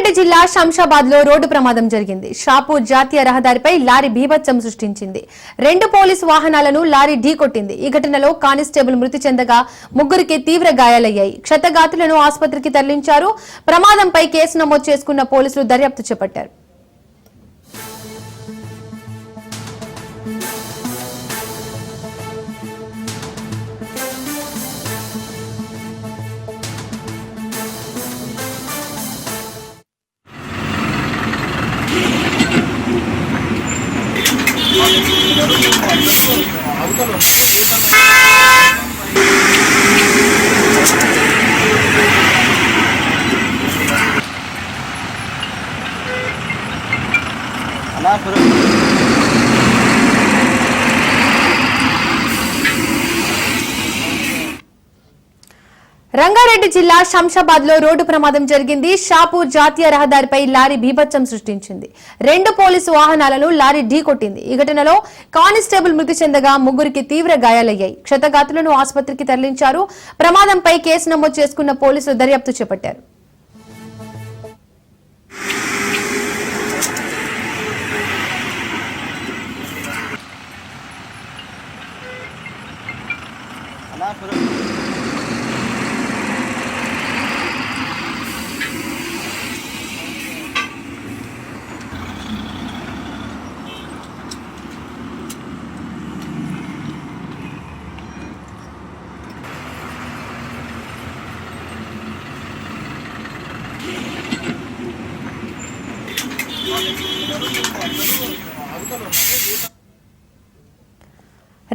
రంగారెడ్డి జిల్లా శంషాబాద్ లో రోడ్డు ప్రమాదం జరిగింది. షాపూర్ జాతీయ రహదారిపై లారీ బీభత్సం సృష్టించింది. 2 పోలీసు వాహనాలను లారీ ఢీకొట్టింది. ఈ ఘటనలో కానిస్టేబుల్ మృతి చెందగా ముగ్గురికి తీవ్ర గాయాలయ్యాయి. క్షతగాతులను ఆసుపత్రికి తరలించారు. ప్రమాదంపై కేసు నమోదు చేసుకున్న పోలీసులు దర్యాప్తు చేపట్టారు. రంగారెడ్డి జిల్లా శంషాబాద్ లో రోడ్డు ప్రమాదం జరిగింది. షాపూర్ జాతీయ రహదారిపై లారీ బీభత్సం సృష్టించింది. 2 పోలీసు వాహనాలను లారీ ఢీకొట్టింది. ఈ ఘటనలో కానిస్టేబుల్ మృతి చెందగా ముగ్గురికి తీవ్ర గాయాలయ్యాయి. క్షతగాతులను ఆసుపత్రికి తరలించారు. ప్రమాదంపై కేసు నమోదు చేసుకున్న పోలీసులు దర్యాప్తు చేపట్టారు.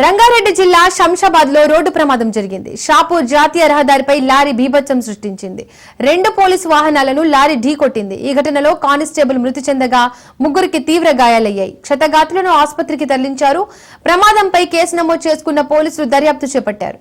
రంగారెడ్డి జిల్లా శంషాబాద్ లో రోడ్డు ప్రమాదం జరిగింది. షాపూర్ జాతీయ రహదారిపై లారీ బీభత్సం సృష్టించింది. 2 పోలీసు వాహనాలను లారీ ఢీకొట్టింది. ఈ ఘటనలో కానిస్టేబుల్ మృతి చెందగా ముగ్గురికి తీవ్ర గాయాలయ్యాయి. క్షతగాతులను ఆసుపత్రికి తరలించారు. ప్రమాదంపై కేసు నమోదు చేసుకున్న పోలీసులు దర్యాప్తు చేపట్టారు.